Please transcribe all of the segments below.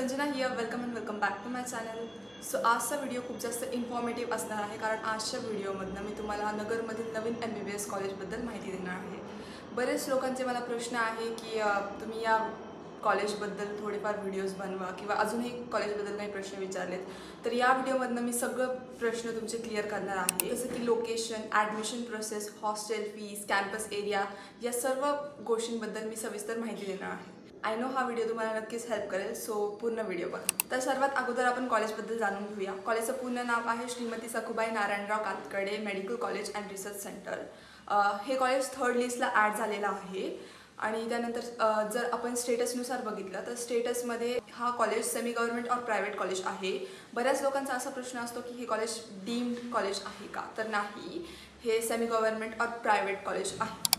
Sanjana here, welcome and welcome back to my channel. So आजचा video खूप जास्त informative असणार आहे, कारण आजच्या व्हिडिओमधनं मी तुम्हाला नगरमधील नवीन MBBS कॉलेजबद्दल माहिती देणार आहे. बरेच लोकांचे मला प्रश्न आहे की तुम्ही या कॉलेजबद्दल थोडेफार व्हिडिओज बनवा किंवा अजूनही कॉलेजबद्दल काही प्रश्न विचारलेत, तर या व्हिडिओमधनं मी सगळं प्रश्न तुमचे क्लिअर करणार आहे. जसं की location, admission process, hostel fees, campus area, या सर्व गोष्टींबद्दल मी सविस्तर माहिती देणार आहे. आय नो हा व्हिडिओ तुम्हाला नक्कीच हेल्प करेल, सो पूर्ण व्हिडिओ बघा. तर सर्वात अगोदर आपण कॉलेजबद्दल जाणून घेऊया. कॉलेजचं पूर्ण नाव आहे Shrimati Sakhubai Narayanrao Katkade medical college and research centre. हे कॉलेज 3rd लिस्टला ॲड झालेलं आहे. आणि त्यानंतर जर आपण स्टेटसनुसार बघितलं तर स्टेटसमध्ये हा कॉलेज सेमी गव्हर्नमेंट और प्रायव्हेट कॉलेज आहे. बऱ्याच लोकांचा असा प्रश्न असतो की हे कॉलेज डीम्ड कॉलेज आहे का, तर नाही, हे सेमी गव्हर्नमेंट और प्रायव्हेट कॉलेज आहे.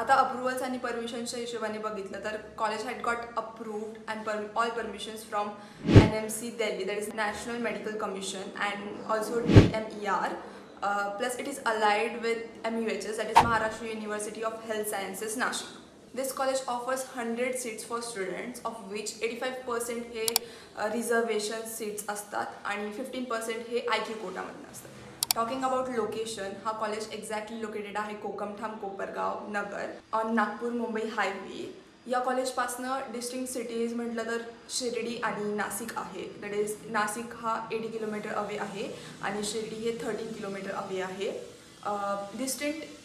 आता अप्रुव्हल्स आणि परमिशनच्या हिशोबाने बघितलं तर college had got approved and all permissions from NMC Delhi, that is national medical commission, and also DMER. Plus it is allied with MUHS, that is Maharashtra University of Health Sciences, Nashik. This college offers 100 seats for students, of which 85% हे reservation seats असतात आणि 15% हे IQ कोटामधून असतात. Talking about location, हा college exactly located आहे कोकमठाम कोपरगाव नगर on Nagpur Mumbai highway. या कॉलेजपासनं distinct cities म्हटलं तर शिर्डी आणि नाशिक आहे. दॅट इज नाशिक हा 80 किलोमीटर अवे आहे आणि शिर्डी हे 13 किलोमीटर अवे आहे. डिस्टिंक्ट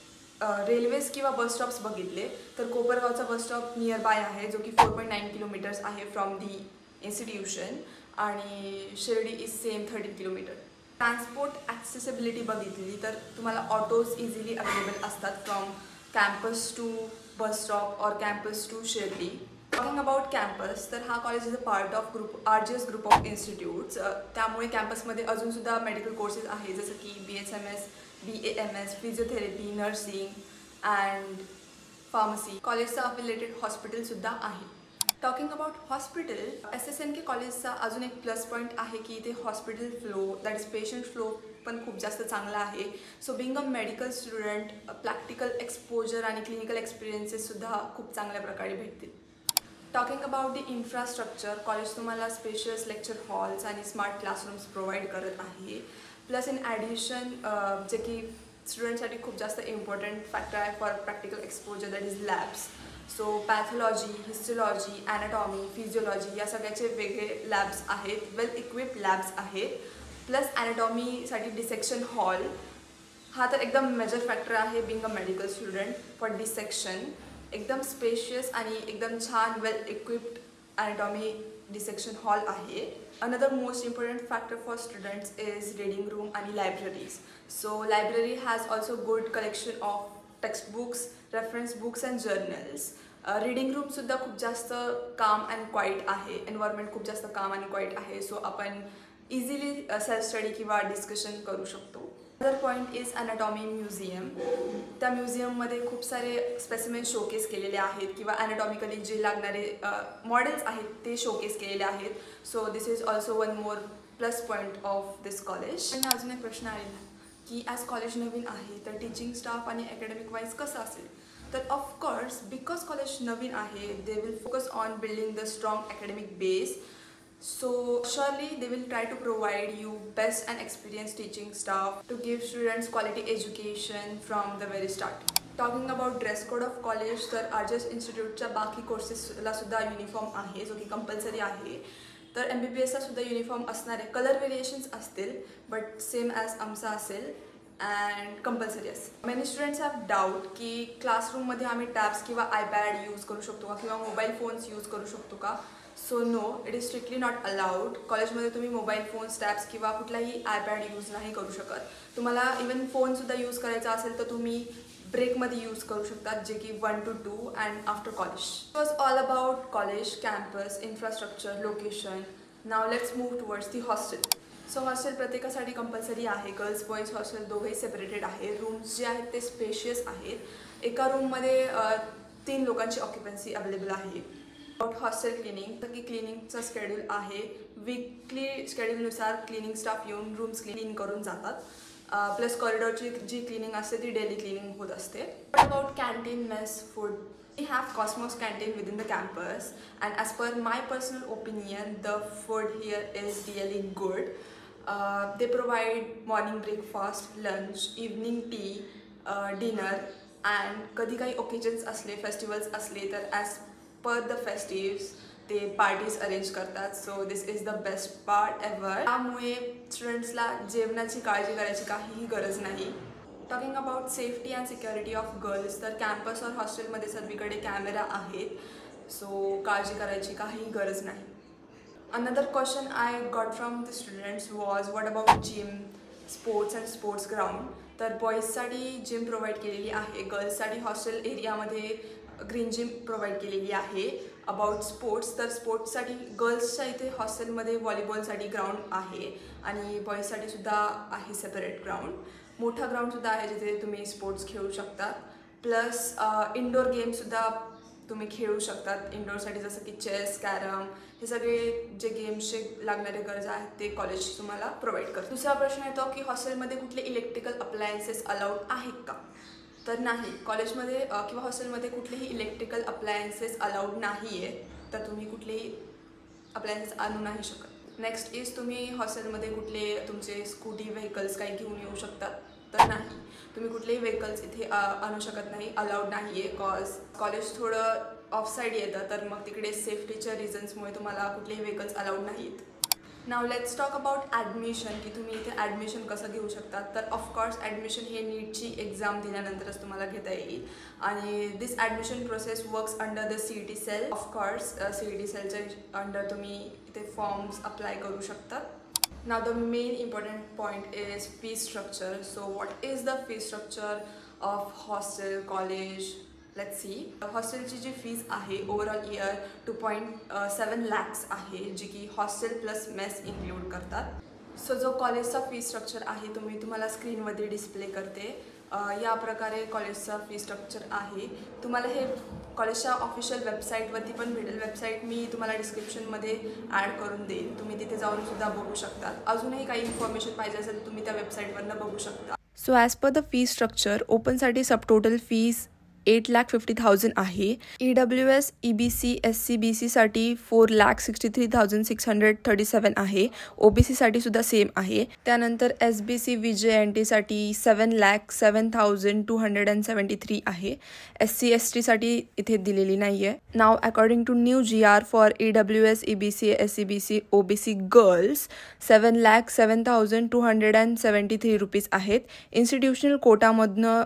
रेल्वेज किंवा बस स्टॉप्स बघितले तर कोपरगावचा बस स्टॉप नियर बाय आहे, जो की 4.9 किलोमीटर्स आहे फ्रॉम दी इन्स्टिट्यूशन, आणि Shirdi is same 13 kilometre. Transport accessibility बघितली तर तुम्हाला ऑटोज इझिली अवेलेबल असतात from campus to bus stop और campus to Shirdi. Talking about campus, तर हा college is a part of RGS group of institutes. त्यामुळे कॅम्पसमध्ये अजूनसुद्धा मेडिकल कोर्सेस आहे, जसं की BHMS, BAMS, physiotherapy, nursing and pharmacy. कॉलेजचं अफिलिएटेड हॉस्पिटलसुद्धा आहे. टॉकिंग अबाउट हॉस्पिटल, SSNK कॉलेजचा अजून एक प्लस पॉईंट आहे की इथे hospital flow, that is patient flow पण खूप जास्त चांगला आहे. So being a medical student, practical exposure आणि क्लिनिकल एक्सपिरियन्सेससुद्धा खूप चांगल्या प्रकारे भेटतील. Talking about the infrastructure, college तुम्हाला स्पेशियस लेक्चर हॉल्स आणि स्मार्ट क्लासरूम्स प्रोव्हाइड करत आहे. प्लस इन ॲडिशन, जे की स्टुडंटसाठी खूप जास्त इम्पॉर्टंट फॅक्टर आहे for practical exposure, that is labs. So pathology, histology, anatomy, physiology या सगळ्याचे वेगळे लॅब्स आहेत, वेल इक्विप्ड लॅब्स आहेत. प्लस ॲनाटॉमीसाठी डिसेक्शन हॉल, हा तर एकदम मेजर फॅक्टर आहे being a medical student. For dissection एकदम स्पेशियस आणि एकदम छान well equipped anatomy dissection hall आहे. Another most important factor for students is reading room आणि libraries. So library has also good collection of textbooks, reference books and journals. Reading रूमसुद्धा खूप जास्त काम अँड क्वाईट आहे, एन्व्हायरमेंट खूप जास्त काम आणि क्वाईट आहे. सो आपण इझिली सेल्फ स्टडी किंवा डिस्कशन करू शकतो. Other point is anatomy museum. त्या म्युझियममध्ये खूप सारे स्पेसिमेन शोकेस केलेले आहेत किंवा ॲनाटॉमिकली जे लागणारे मॉडेल्स आहेत ते शोकेस केलेले आहेत. So this is also one more plus point of this college. आणि अजून एक प्रश्न आलेला की ॲज कॉलेज नवीन आहे तर टीचिंग स्टाफ आणि अकॅडमिक वाईज कसं असेल, तर ऑफकोर्स बिकॉज कॉलेज नवीन आहे they will focus on building the strong academic base. So surely they will try to provide you best and experienced teaching staff to give students quality education from the very start. Talking about dress code of college, तर RGS इन्स्टिट्यूटच्या बाकी कोर्सेसला सुद्धा uniform आहे, जो की compulsory आहे. तर MBBSला सुद्धा uniform असणार आहे. कलर व्हेरिएशन्स असतील बट सेम ॲज आमचा असेल अँड कंपल्सरी असेल. मेनी स्टुडंट्स हॅव डाऊट की क्लासरूममध्ये आम्ही टॅब्स किंवा iPad यूज करू शकतो का किंवा मोबाईल फोन्स यूज करू शकतो का. So no, it is strictly not allowed. कॉलेजमध्ये तुम्ही मोबाईल फोन्स, टॅब्स किंवा कुठलाही iPad यूज नाही करू शकत. तुम्हाला इवन फोनसुद्धा यूज करायचा असेल तर तुम्ही ब्रेकमध्ये यूज करू शकतात, जे की 1 to 2 and after college. It was all about college, campus, infrastructure, location. Now let's move towards the hostel. So hostel प्रत्येकासाठी कंपल्सरी आहे. गर्ल्स बॉईज हॉस्टेल दोघंही सेपरेटेड आहे. रूम्स जे आहेत ते स्पेशियस आहेत. एका रूममध्ये 3 लोकांची ऑक्युपन्सी अवेलेबल आहे. अबाउट हॉस्टेल क्लिनिंग, तर की क्लिनिंगचं शेड्यूल आहे. वीकली शेड्यूलनुसार क्लिनिंग स्टाफ येऊन रूम्स क्लीन करून जातात. प्लस कॉरिडॉरची जी क्लिनिंग असते ती डेली क्लिनिंग होत असते. About canteen, mess, food, We have Cosmos Canteen within the campus, and as per my personal opinion, the food here is really good. They provide morning breakfast, lunch, evening tea, dinner, and कधी काही occasions असले, festivals असले तर as per the festives ते parties arrange करतात. So this is the best part ever. त्यामुळे स्टुडंट्सला जेवणाची काळजी करायची काहीही गरज नाही. Talking about safety and security of girls, तर कॅम्पस और हॉस्टेलमध्ये सर्वीकडे कॅमेरा आहेत, सो काळजी करायची काही गरज नाही. Another question I got from the students was what about gym, sports and sports ground. तर बॉईजसाठी जिम प्रोव्हाइड केलेली आहे, गर्ल्ससाठी हॉस्टेल एरियामध्ये ग्रीन जिम प्रोव्हाइड केलेली आहे. अबाउट स्पोर्ट्स, तर स्पोर्ट्ससाठी गर्ल्सच्या इथे हॉस्टेलमध्ये व्हॉलीबॉलसाठी ग्राउंड आहे आणि बॉईजसाठी सुद्धा आहे सेपरेट ग्राउंड. मोठा ग्राउंडसुद्धा आहे जिथे तुम्ही स्पोर्ट्स खेळू शकतात. प्लस इंडोर गेमसुद्धा तुम्ही खेळू शकतात इंडोरसाठी, जसं की चेस, कॅरम, हे सगळे जे गेम्सचे लागणारे गरजा आहेत ते कॉलेज तुम्हाला प्रोव्हाइड करतं. दुसरा प्रश्न येतो की हॉस्टेलमध्ये कुठले इलेक्ट्रिकल अप्लायन्सेस अलाउड आहेत का? तर नाही, कॉलेजमध्ये किंवा हॉस्टेलमध्ये कुठलेही इलेक्ट्रिकल अप्लायन्सेस अलाउड नाही आहे, तर तुम्ही कुठलेही अप्लायन्सेस आणू नाही शकत. नेक्स्ट इज तुम्ही हॉस्टेलमध्ये कुठले तुमचे स्कूटी व्हेकल्स काही घेऊन येऊ शकतात? तर नाही, तुम्ही कुठलेही व्हेकल्स इथे आणू शकत नाही, अलाउड नाही आहे. कॉलेज थोडं ऑफसाईड येतं, तर मग तिकडे सेफ्टीच्या रिझन्समुळे तुम्हाला कुठलेही व्हेकल्स अलाउड नाही आहेत. Now let's talk about admission, की तुम्ही इथे ॲडमिशन कसं घेऊ शकतात. तर ऑफकोर्स ॲडमिशन हे नीटची एक्झाम दिल्यानंतरच तुम्हाला घेता येईल आणि this admission process works under the CET cell. Of course CET सेलच्या अंडर तुम्ही इथे फॉर्म्स अप्लाय करू शकतात. Now the main important point is fee structure. So what is the fee structure of hostel college? Let's see. हॉस्टेलची जी fees आहे overall year 2.7 lakhs आहे, जी की हॉस्टेल प्लस मेस इन्क्लूड करतात. सो जो कॉलेजचा फी स्ट्रक्चर आहे तुम्हाला स्क्रीनमध्ये डिस्प्ले करते. या प्रकारे कॉलेजचा फी स्ट्रक्चर आहे. तुम्हाला हे कॉलेजच्या ऑफिशियल वेबसाईटवरती पण भेटेल. वेबसाईट मी तुम्हाला डिस्क्रिप्शनमध्ये ॲड करून देईन, तुम्ही तिथे जाऊन सुद्धा बघू शकता. अजूनही काही इन्फॉर्मेशन पाहिजे असेल तुम्ही त्या वेबसाईटवरनं बघू शकता. So as per the fee structure, ओपनसाठी सबटोटल फीज 8,50,000 आहे. EWS, EBC, SC, BCसाठी 4,63,637 आहे. OBCसाठी सुद्धा सेम आहे. त्यानंतर SBC, VJNTसाठी 7,07,273 आहे. SC, STसाठी इथे दिलेली नाही आहे. Now according to new GR for EWS, EBC, SC, BC, OBC girls 7,07,273 rupees आहेत. इन्स्टिट्यूशनल कोटामधनं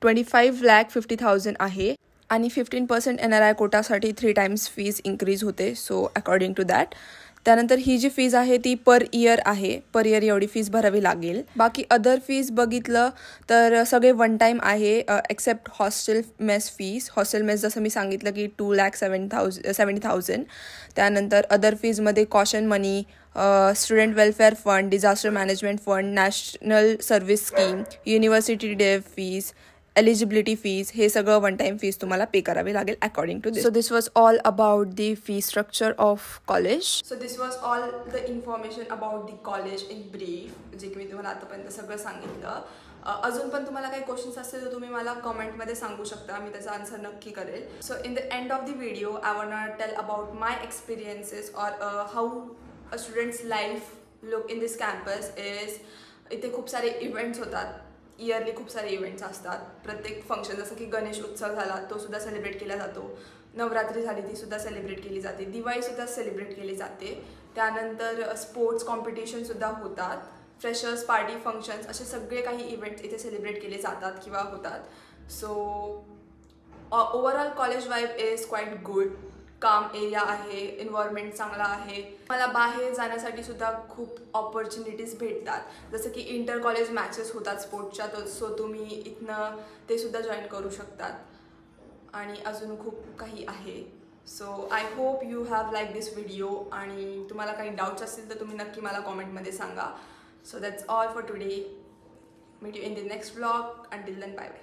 25,50,000 आहे आणि 15% NRI कोटासाठी 3 times फीज इन्क्रीज होते. So according to that. त्यानंतर ही जी फीज आहे ती पर इयर आहे, पर इयर एवढी फीज भरावी लागेल. बाकी अदर फीज बघितलं तर सगळे वन टाईम आहे except hostel mess fees. Hostel mess जसं मी सांगितलं की 2,70,000. त्यानंतर अदर फीजमध्ये caution money, student welfare fund, disaster management fund, national service scheme, university डेव फीज, एलिजिबिलिटी फीज, हे सगळं वन टाईम फीज तुम्हाला पे करावी लागेल according to this. So this was all about the fee structure of college. So this was all the information about the college in brief, जे की मी तुम्हाला आतापर्यंत सगळं सांगितलं. अजून पण तुम्हाला काही क्वेश्चन्स असतील तर तुम्ही मला कमेंटमध्ये सांगू शकता, मी त्याचा आन्सर नक्की करेल. So in the end of the video I want tell about my experiences or how a students life look in this campus is. इथे खूप सारे इव्हेंट्स होतात, इयरली खूप सारे इव्हेंट्स असतात. प्रत्येक फंक्शन जसं की गणेश उत्सव झाला तो सुद्धा सेलिब्रेट केला जातो. नवरात्री झाली ती सुद्धा सेलिब्रेट केली जाते. दिवाळीसुद्धा सेलिब्रेट केली जाते. त्यानंतर स्पोर्ट्स कॉम्पिटिशनसुद्धा होतात. फ्रेशर्स पार्टी, फंक्शन्स, असे सगळे काही इव्हेंट्स इथे सेलिब्रेट केले जातात किंवा होतात. So overall college vibe is quite good. काम एरिया आहे, एन्व्हायरमेंट चांगला आहे. मला बाहेर जाण्यासाठी सुद्धा खूप ऑपॉर्च्युनिटीज भेटतात, जसं की इंटर कॉलेज मॅचेस होतात स्पोर्ट्सच्या, सो तुम्ही इथनं ते सुद्धा जॉईन करू शकतात आणि अजून खूप काही आहे. So I hope you have like this video आणि तुम्हाला काही डाऊट्स असतील तर तुम्ही नक्की मला कॉमेंटमध्ये सांगा. So that's all for today. Meet you in the next vlog. Until then bye bye.